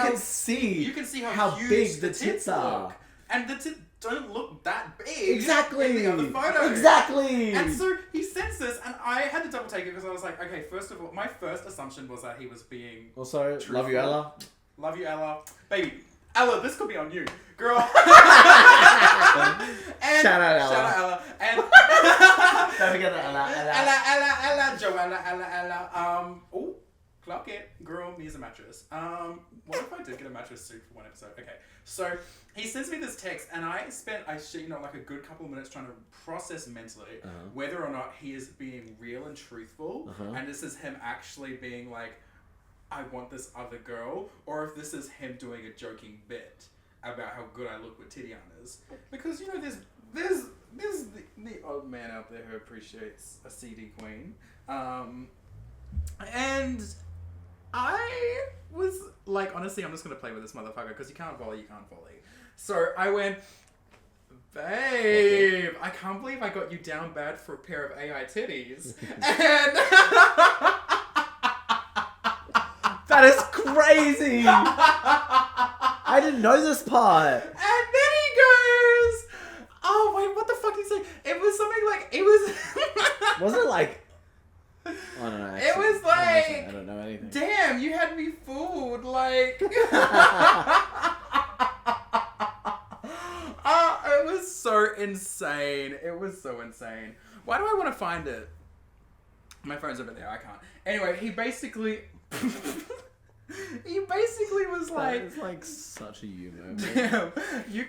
how huge big the tits are. Look. And the tits don't look that big. Exactly. In the other photo. Exactly. And so he sends this, And I had to double take it because I was like, okay, first of all, my first assumption was that he was being Also, truthful. love you, Ella. Love you, Ella. Baby, Ella, this could be on you. Girl. And Shout out, Ella. Shout out, Ella. And Don't forget that, Ella. Ella, Joella, Ella. Oh, clock it. Girl, me as a mattress. What if I did get a mattress suit for one episode? Okay, so he sends me this text, and I spent, like a good couple of minutes trying to process mentally whether or not he is being real and truthful, and this is him actually being like, I want this other girl, or if this is him doing a joking bit about how good I look with Titianas. Because, there's the old man out there who appreciates a CD queen. And I was like, honestly, I'm just going to play with this motherfucker because you can't volley. So I went, babe, I can't believe I got you down bad for a pair of AI titties. And... That is crazy! I didn't know this part. And then he goes, oh wait, what the fuck did he say? It was something like, it was... Wasn't it like... I don't know. Actually. It was like... I don't know anything. Damn, you had me fooled, like... It was so insane. It was so insane. Why do I want to find it? My phone's over there, I can't. Anyway, he basically... He basically was like... It's like such a you moment. Damn, you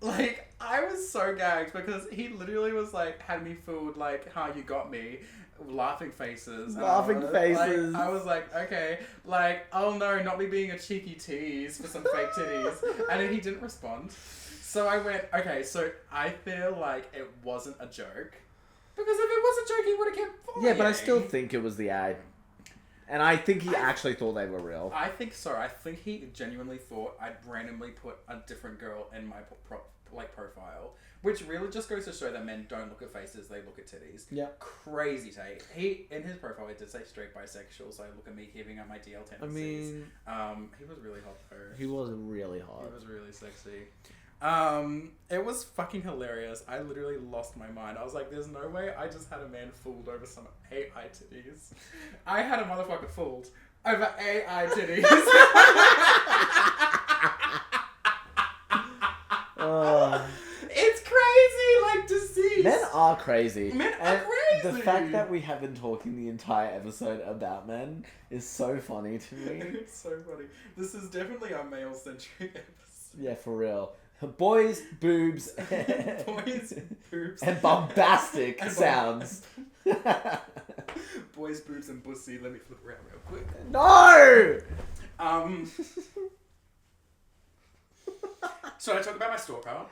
like I was so gagged because he literally was like, had me fooled, like, how you got me. Laughing faces. Laughing faces. I was like, okay, like, oh no, not me being a cheeky tease for some fake titties. And then he didn't respond. So I went, okay, so I feel like it wasn't a joke. Because if it was a joke, he would have kept following. Yeah, but I still think it was the ad. And I think he actually thought they were real. I think so. I think he genuinely thought I'd randomly put a different girl in my profile. Which really just goes to show that men don't look at faces, they look at titties. Yeah. Crazy take. He, in his profile, he did say straight bisexual, so look at me giving up my DL tendencies. I mean... he was really hot though. He was really hot. He was really sexy. It was fucking hilarious. I literally lost my mind. I was like, there's no way I just had a man fooled over some AI titties. I had a motherfucker fooled over AI titties. It's crazy, like, to see. Men are crazy. Men are crazy. The fact that we have been talking the entire episode about men is so funny to me. It's so funny. This is definitely our male-centric episode. Yeah, for real. Boys, boobs, Boys, boobs, and bombastic sounds. Boys, boobs, and pussy. Let me flip around real quick. No! So I talk about my stalker.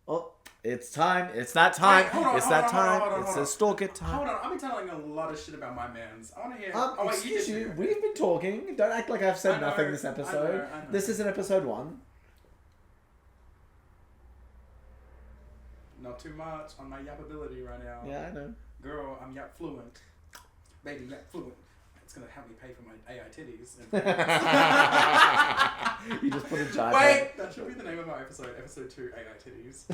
Oh, it's time. It's that time. Wait, hold on, it's hold that on, time. hold on, It's hold a stalker time. Hold on, I've been telling a lot of shit about my mans. I want to hear. Excuse you. We've been talking. Don't act like I've said nothing this episode. I know. This isn't episode 1. Not too much on my yap ability right now. Yeah, I know. Girl, I'm yap fluent. Baby, yap fluent. It's gonna help me pay for my AI titties. You just put a giant. Wait, that should be the name of our episode. Episode 2, AI titties.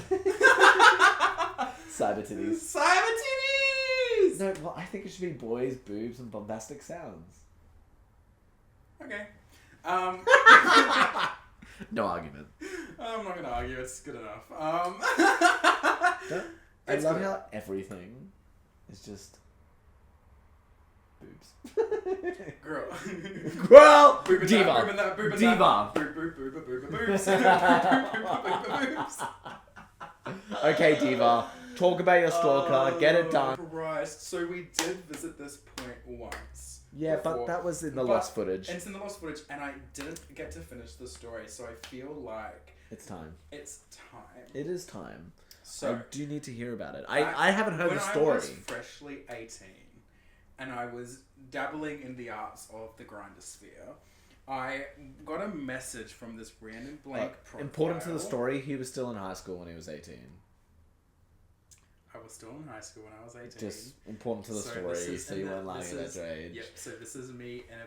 Cyber titties. Cyber titties. No, well, I think it should be boys, boobs, and bombastic sounds. Okay. No argument. I'm not gonna argue. It's good enough. I love how everything is just boobs. Girl. Girl. Booba Diva. Diva. Boobs. Okay, Diva. Talk about your stalker. Get it done. Christ. So we did visit this point once. Yeah, but that was in the lost footage. It's in the lost footage, and I didn't get to finish the story, so I feel like... It's time. It's time. It is time. So I do need to hear about it. I haven't heard the story. When I was freshly 18, and I was dabbling in the arts of the grinder sphere, I got a message from this random blank profile. Important to the story, he was still in high school when he was 18. I was still in high school when I was 18. Just important to the story, so you weren't lying at that age. Yep, so this is me in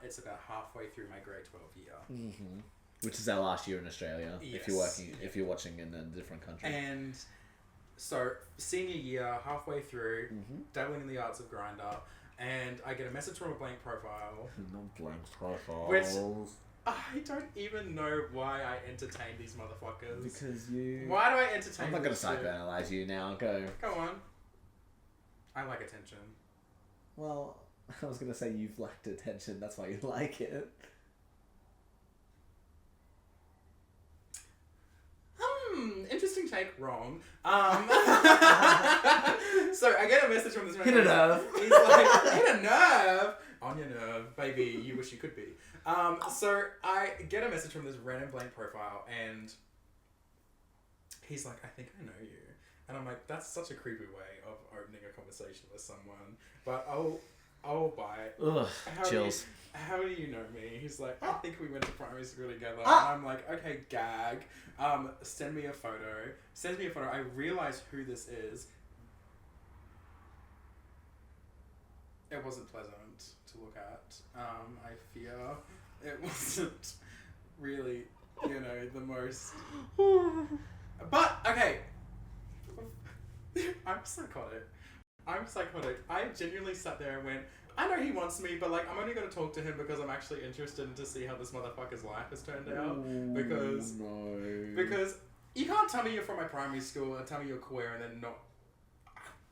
it's about halfway through my grade 12 year. Mm-hmm. Which is our last year in Australia, Yes. if you're watching in a different country. And So, senior year, halfway through, dabbling in the arts of Grindr, and I get a message from a blank profile. No blank profiles. Which I don't even know why I entertain these motherfuckers. Because you... Why do I entertain I'm not going to this shit? psychoanalyze you now. Go. Go on. I like attention. Well, I was going to say you've lacked attention. That's why you like it. Interesting take. Wrong. So I get a message from this man. Hit a nerve. He's like, hit a nerve on your nerve, baby. You wish you could be. So I get a message from this random blank profile, and he's like, I think I know you. And I'm like, that's such a creepy way of opening a conversation with someone. But I'll buy it. Ugh, chills. How do you know me? He's like, I think we went to primary school together. And I'm like, okay, gag. Send me a photo. Sends me a photo. I realize who this is. It wasn't pleasant to look at. I fear it wasn't really, the most. But, okay. I'm psychotic. I genuinely sat there and went, I know he wants me, but I'm only going to talk to him because I'm actually interested to see how this motherfucker's life has turned out. Because you can't tell me you're from my primary school and tell me you're queer and then not.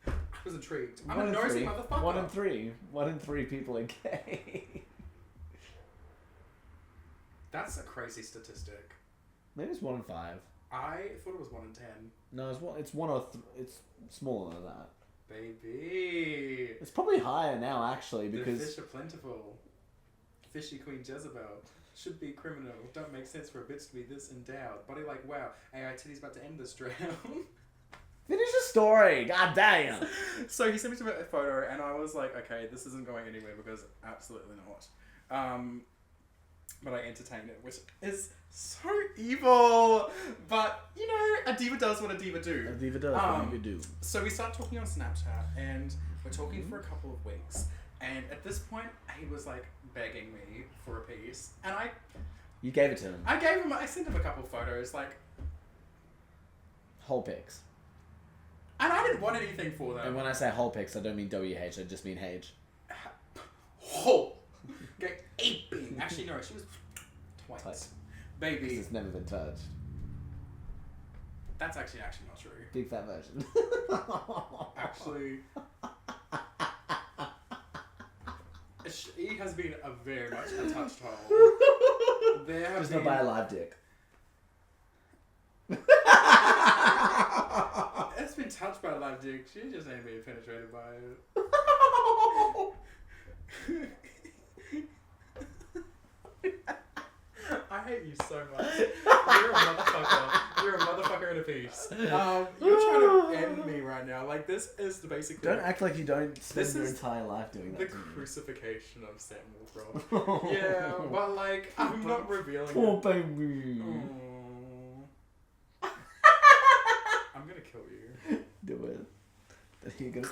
I was intrigued. I'm a nosy motherfucker. 1 in 3. 1 in 3 people are gay. That's a crazy statistic. Maybe it's 1 in 5. I thought it was 1 in 10. No, it's 1 or it's smaller than that. Baby. It's probably higher now, actually, because... The fish are plentiful. Fishy Queen Jezebel. Should be criminal. Don't make sense for a bitch to be this endowed. Body like, wow. AI titty's about to end this drown. Finish the story! God damn! So he sent me a photo, and I was like, okay, this isn't going anywhere because absolutely not. But I entertained it, which is so evil. But, a diva does what a diva do. A diva does what a diva do. So we start talking on Snapchat, and we're talking for a couple of weeks. And at this point, he was, begging me for a piece. And You gave it to him? I sent him a couple of photos, Whole pics. And I didn't want anything for them. And when I say whole pics, I don't mean WH, I just mean H. Whole. Okay, aping. Actually, no, she was twice. Baby. Because it's never been touched. That's actually not true. Big fat version. Actually, she has been a very much a touched hole. Just not by a live dick. It's been touched by a live dick. She just ain't being penetrated by it. I hate you so much. You're a motherfucker. You're a motherfucker in a piece. You're trying to end me right now. This is basically... Don't act like you don't spend your entire life doing that. The crucifixion of Samuel, bro. Yeah, but I'm not revealing Poor it. baby. I'm gonna kill you. Do it. Then you're gonna...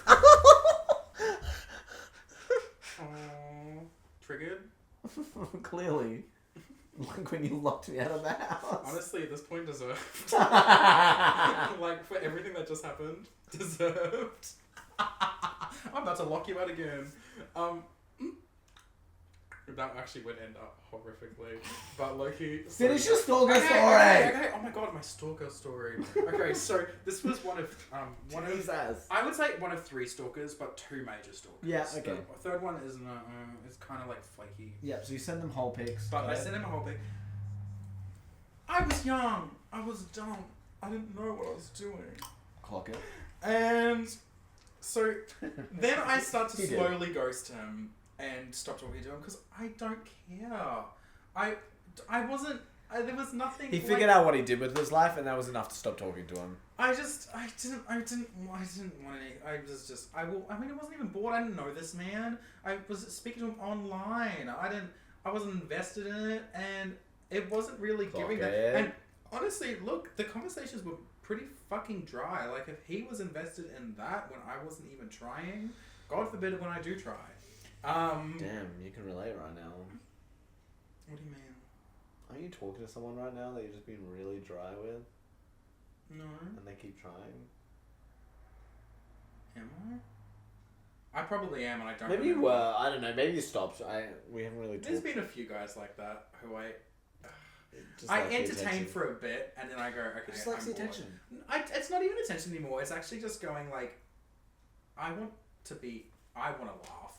Triggered? Clearly. Like when you locked me out of the house. Honestly, at this point, deserved. For everything that just happened, deserved. I'm about to lock you out again. That actually would end up horrifically. But Loki... Finish your stalker story! Okay. Oh my god, my stalker story. Okay, so this was one of... I would say one of 3 stalkers, but 2 major stalkers. Yeah, okay. The third one is it's kind of flaky. Yeah, so you send them whole pics. But I sent him a whole pic. I was young. I was dumb. I didn't know what I was doing. Clock it. And so then I start to slowly ghost him and stop talking to him because I don't care. I wasn't. There was nothing. He figured out what he did with his life, and that was enough to stop talking to him. I didn't want any. I wasn't even bored. I didn't know this man. I was speaking to him online. I wasn't invested in it, and it wasn't really giving that. And honestly, look, the conversations were pretty fucking dry. If he was invested in that when I wasn't even trying, God forbid when I do try. Damn, you can relate right now. What do you mean? Are you talking to someone right now that you're just being really dry with? No. And they keep trying? Am I? I probably am, and I don't. Maybe you were. I don't know. Maybe you stopped. We haven't really. There's talked. been a few guys like that who I Just I like the entertain attention. for a bit, and then I go, okay, Just likes I'm the bored. attention. It's not even attention anymore. It's actually just going like, I want to laugh.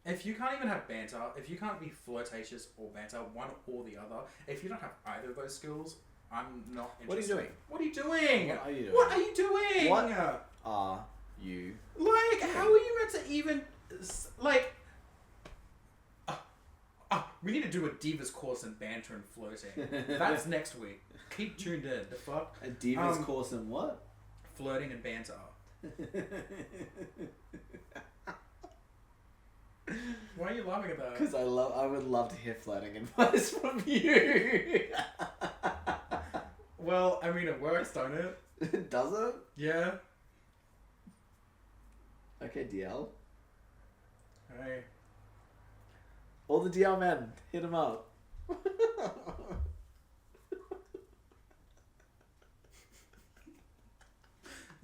If you can't even have banter, if you can't be flirtatious or banter, one or the other, if you don't have either of those skills, I'm not interested. What are you doing? What are you doing? What are you doing? What are you doing? What are you? Like, how are you meant to even, like, we need to do a Divas course in banter and flirting. That's next week. Keep tuned in. The fuck? A Divas course in what? Flirting and banter. Why are you laughing at that? Because I would love to hear flirting advice from you. Well, I mean, it works, don't it? Does it? Yeah. Okay, DL. Hey. All the DL men, hit him up.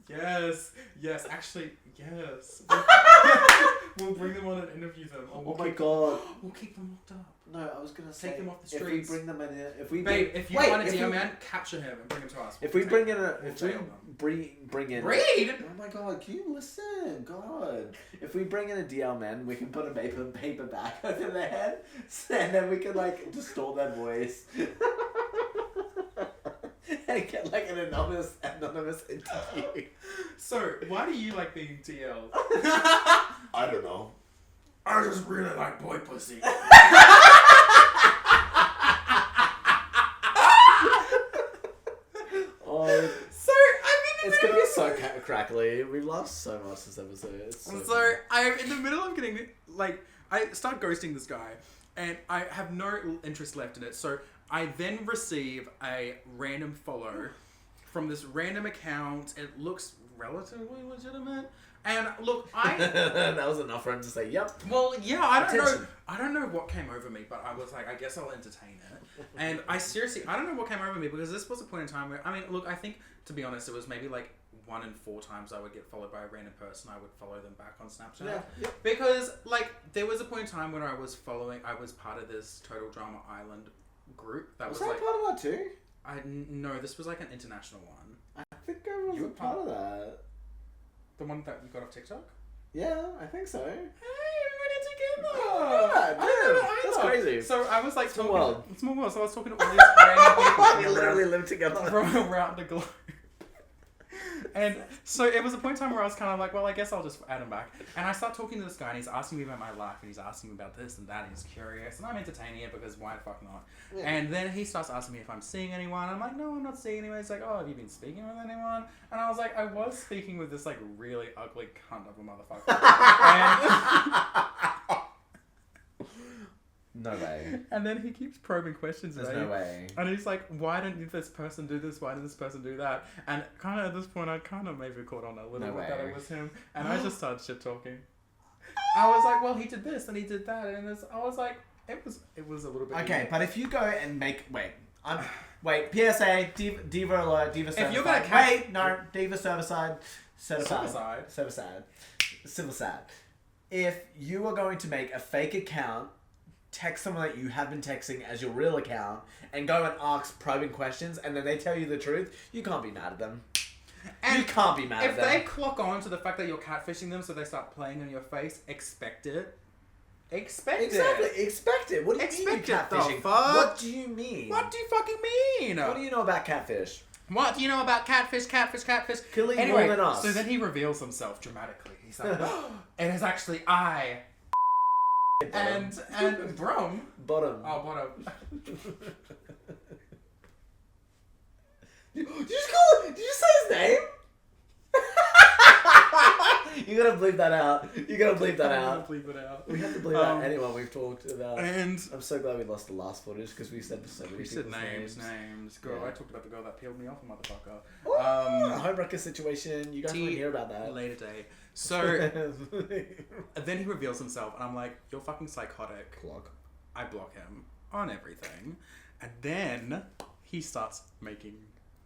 Yes, actually, yes. We'll bring them on and interview them. Oh my god. We'll keep them locked up. No, I was gonna say Take them off the if we streets. bring them in, If you find a DL man, capture him and bring him to us. If we bring in Breed? Oh my god, can you listen? God. If we bring in a DL man, we can put a paper back over their head, and then we can like distort their voice. And get like an anonymous interview. So, why do you like being DL? I don't know. I just really like boy pussy. Oh, So, I'm in the it's middle. gonna be so crackly. We've laughed so much this episode. It's so So I'm in the middle of getting like I start ghosting this guy, and I have no interest left in it. So I then receive a random follow from this random account. It looks relatively legitimate, and look, that was enough for him to say, "Yep." well, yeah, I don't know. Attention. I don't know what came over me, but I was like, I guess I'll entertain it. And I don't know what came over me because this was a point in time where, I mean, look, I think to be honest, it was maybe like 1 in 4 times I would get followed by a random person. I would follow them back on Snapchat. Yeah. Because like there was a point in time when I was part of this Total Drama Island group that was Was I like part of that too? no, this was like an international one. I think I was You a were part of that. The one that you got off TikTok? Yeah, I think so. Hey, we went in together! Yeah, I didn't know that that's either. crazy. So I was like Small talking world. Small world. So I was talking to all these random people We literally live together. from around the globe. And so it was a point in time where I was kind of like, well, I guess I'll just add him back. And I start talking to this guy, and he's asking me about my life, and he's asking me about this and that, and he's curious, and I'm entertaining it because why the fuck not? Yeah. And then he starts asking me if I'm seeing anyone. I'm like, no, I'm not seeing anyone. He's like, oh, have you been speaking with anyone? And I was like, I was speaking with this like really ugly cunt of a motherfucker. No way. And then he keeps probing questions. There's at me. no way. And he's like, why didn't this person do this? Why didn't this person do that? And kind of at this point, I kind of maybe caught on a little bit that it was him. And I just started shit talking. I was like, well, he did this and he did that. And I was like, it was a little bit. Okay, but if you go and make PSA, Diva alert, Diva certified. If you're gonna Diva certified, Certified. Civil sad. If you are going to make a fake account, text someone that you have been texting as your real account, and go and ask probing questions, and then they tell you the truth, you can't be mad at them. And you can't be mad at them. If they clock on to the fact that you're catfishing them, so they start playing in your face, expect it. Expect it. What do you Expect mean it, catfishing? the fuck? What do you mean? What do you fucking mean? What do you know about catfish? What do you know about catfish? Killing Anyway, more than us. so then he reveals himself dramatically. He's like, it is actually I. And Brom. Bottom. Oh, bottom. Did you say his name? You gotta bleep that out. I'm gonna bleep it out. We have to bleep out anyone we've talked about. And I'm so glad we lost the last footage because we said so many we said people's names. Girl, Yeah. I talked about the girl that peeled me off, a motherfucker. A homewrecker situation. You guys want to hear about that. Later day. So then he reveals himself, and I'm like, you're fucking psychotic. Clock. I block him on everything. And then he starts making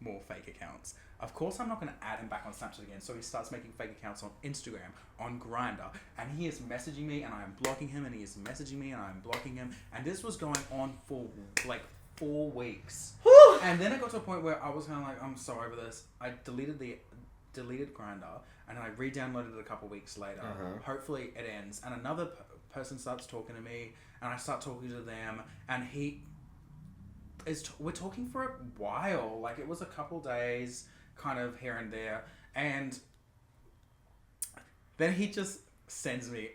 more fake accounts. Of course, I'm not going to add him back on Snapchat again. So he starts making fake accounts on Instagram, on Grindr, and he is messaging me, and I am blocking him, and he is messaging me, and I am blocking him. And this was going on for like 4 weeks. And then it got to a point where I was kind of like, I'm so over this. I deleted Grindr, and then I re-downloaded it a couple weeks later. Hopefully it ends, and another person starts talking to me, and I start talking to them, and we're talking for a while. Like, it was a couple days, kind of here and there, and then he just sends me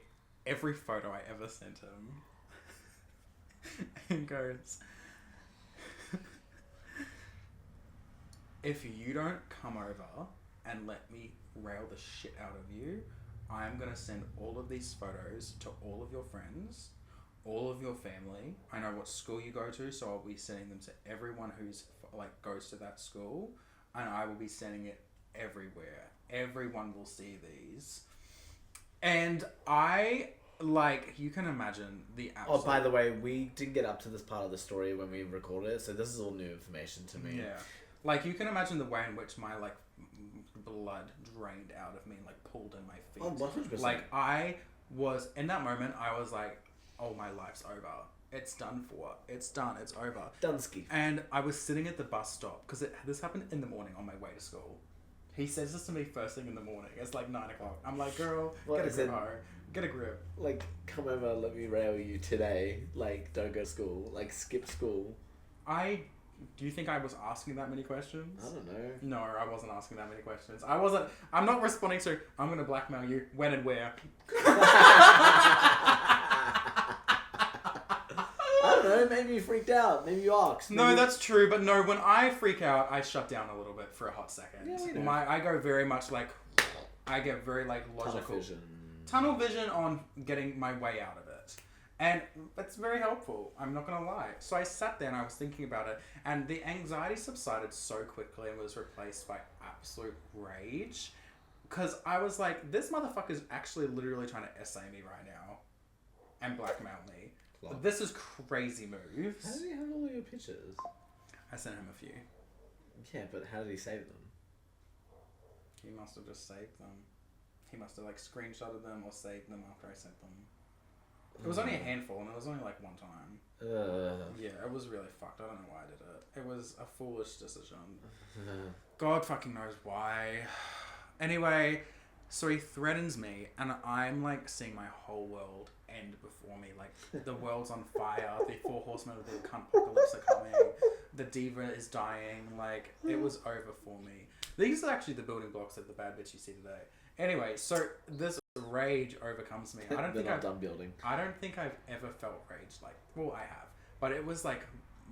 every photo I ever sent him, and goes, if you don't come over and let me rail the shit out of you, I'm going to send all of these photos to all of your friends, all of your family. I know what school you go to, so I'll be sending them to everyone who's like goes to that school, and I will be sending it everywhere. Everyone will see these. And I, like, you can imagine the absolute... Oh, by the way, we didn't get up to this part of the story when we recorded it, so this is all new information to me. Yeah. Like, you can imagine the way in which my, like, blood drained out of me and, like, pulled in my feet. Oh, 100%. Like, I was... In that moment, I was like, oh, my life's over. It's done for. It's done. It's over. Dunsky. And I was sitting at the bus stop, because this happened in the morning on my way to school. He says this to me first thing in the morning. It's like 9 o'clock. I'm like, girl, get a grip, ho. Get a grip. Like, come over, let me rail you today. Like, don't go to school. Like, skip school. Do you think I was asking that many questions? I don't know. No, I wasn't asking that many questions. I'm not responding to, I'm going to blackmail you. When and where? I don't know, maybe you freaked out. Maybe you asked. Maybe... No, that's true. But no, when I freak out, I shut down a little bit for a hot second. Yeah, you know. I go very much like, I get very like logical. Tunnel vision on getting my way out of it. And it's very helpful. I'm not going to lie. So I sat there and I was thinking about it. And the anxiety subsided so quickly and was replaced by absolute rage. Because I was like, this motherfucker's actually literally trying to essay me right now. And blackmail me. Love. This is crazy moves. How did he have all your pictures? I sent him a few. Yeah, but how did he save them? He must have just saved them. He must have like screenshotted them or saved them after I sent them. It was only a handful, and it was only like one time. Yeah, it was really fucked. I don't know why I did it. It was a foolish decision. God fucking knows why. Anyway, so he threatens me, and I'm like seeing my whole world end before me. Like, the world's on fire. The 4 horsemen of the apocalypse are coming. The Diva is dying. Like, it was over for me. These are actually the building blocks of the bad bitch you see today. Anyway, so this rage overcomes me. I don't think I've ever felt rage like. Well, I have, but it was like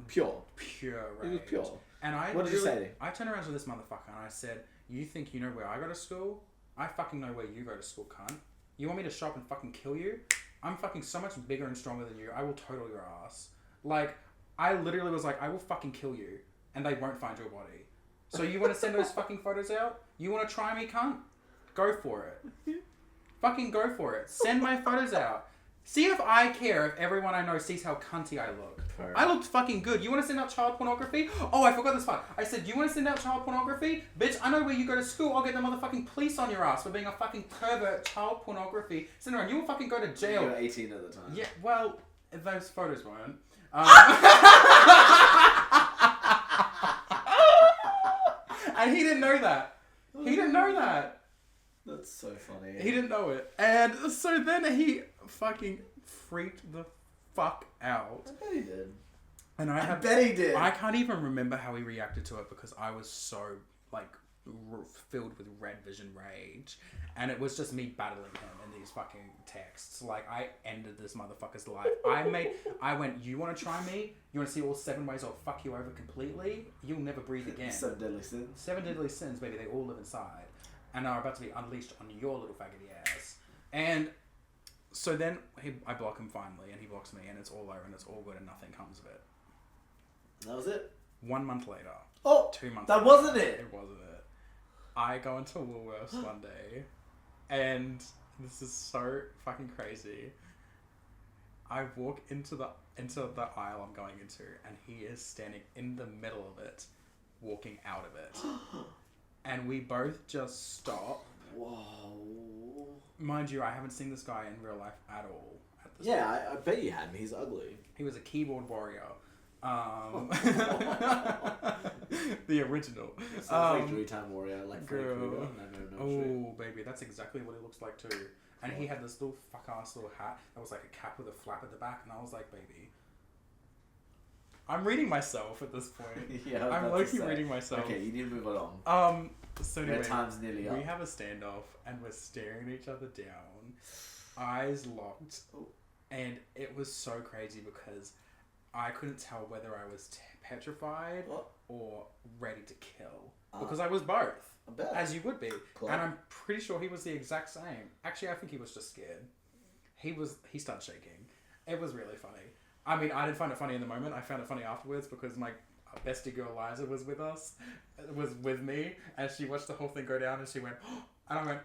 pure rage. It was pure. And what did you say? I turned around to this motherfucker and I said, "You think you know where I go to school? I fucking know where you go to school, cunt. You want me to show up and fucking kill you? I'm fucking so much bigger and stronger than you. I will total your ass." Like, I literally was like, I will fucking kill you, and they won't find your body. So you want to send those fucking photos out? You want to try me, cunt? Go for it. Fucking go for it. Send my photos out. See if I care if everyone I know sees how cunty I look. Fair. I looked fucking good. You want to send out child pornography? Oh, I forgot this part. I said, you want to send out child pornography? Bitch, I know where you go to school. I'll get the motherfucking police on your ass for being a fucking pervert child pornography. Send around. You will fucking go to jail. You were 18 at the time. Yeah, well, those photos weren't. And he didn't know that. He didn't know that. That's so funny. He didn't know it. And so then he fucking freaked the fuck out. I bet he did. And I bet he did. I can't even remember how he reacted to it because I was so, like, filled with red vision rage. And it was just me battling him in these fucking texts. Like, I ended this motherfucker's life. I went, you want to try me? You want to see all 7 ways I'll fuck you over completely? You'll never breathe again. 7 deadly sins. 7 deadly sins, baby. They all live inside. And are about to be unleashed on your little faggoty ass. And so then I block him finally, and he blocks me, and it's all over, and it's all good, and nothing comes of it. That was it? 1 month later. Oh! 2 months that later. wasn't it! It wasn't it. I go into Woolworths one day, and this is so fucking crazy. I walk into the aisle I'm going into, and he is standing in the middle of it, walking out of it. and we both just stop. Whoa. Mind you, I haven't seen this guy in real life at all. At this Yeah, I bet you hadn't. He's ugly. He was a keyboard warrior. The original. Sounds like 3-time warrior, like Freddy Krueger. Oh, baby, that's exactly what he looks like too. And he had this little fuck-ass little hat that was like a cap with a flap at the back, and I was like, baby. I'm reading myself at this point. Yeah, I'm low-key reading myself. Okay, you need to move along. So anyway, time's nearly up. We have a standoff, and we're staring at each other down, eyes locked, and it was so crazy because I couldn't tell whether I was petrified or ready to kill. Because I was both. I bet. As you would be. Cool. And I'm pretty sure he was the exact same. Actually, I think he was just scared. He started shaking. It was really funny. I mean, I didn't find it funny in the moment. I found it funny afterwards because my bestie girl Liza was with me, and she watched the whole thing go down, and she went, oh, and I went,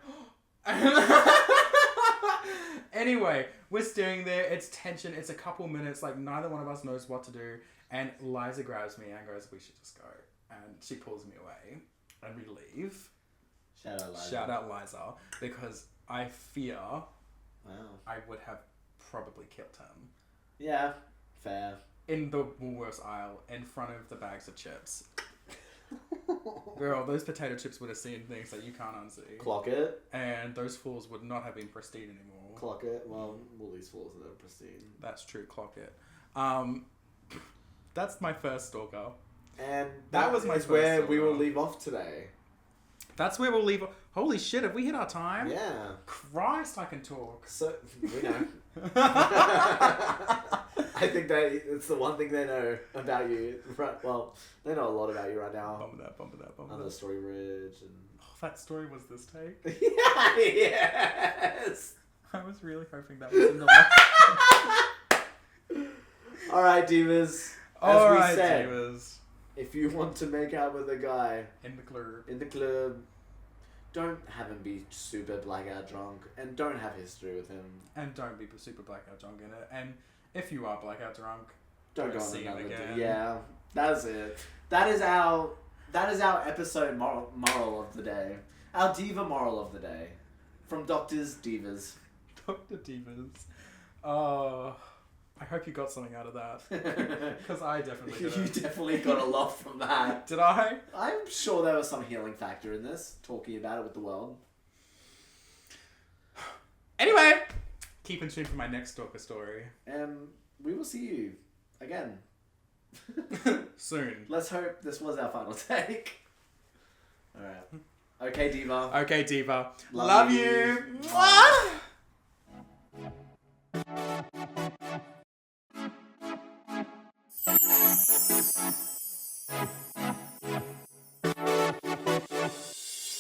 Anyway, we're staring there. It's tension. It's a couple minutes. Like, neither one of us knows what to do. And Liza grabs me and goes, we should just go. And she pulls me away. And we leave. Shout out Liza. Because I fear I would have probably killed him. Yeah, fair. In the Woolworths aisle, in front of the bags of chips. Girl, those potato chips would have seen things that you can't unsee. Clock it. And those fools would not have been pristine anymore. Clock it. Well, these fools are pristine. That's true, clock it. That's my first stalker. And that was my where stalker. we will leave off today. That's where we'll leave. Holy shit, have we hit our time? Yeah. Christ, I can talk. So, we know. I think it's the one thing they know about you. Right, well, they know a lot about you right now. Bump that. Under Story Ridge and... Oh, that story was this take? Yeah, yes! I was really hoping that was in the last. Alright, divas. As we said, divas. If you want to make out with a guy... In the club, don't have him be super blackout drunk. And don't have history with him. And don't be super blackout drunk in it. And if you are blackout drunk, don't go on see him again. Yeah, that's it. That is our episode moral of the day. Our diva moral of the day. From Doctors Divas. Dr. Divas. I hope you got something out of that. Because I definitely did. You definitely got a lot from that. Did I? I'm sure there was some healing factor in this, talking about it with the world. Anyway, keep in tune for my next stalker story. We will see you again. Soon. Let's hope this was our final take. Alright. Okay, Diva. Okay, Diva. Love you. Mwah!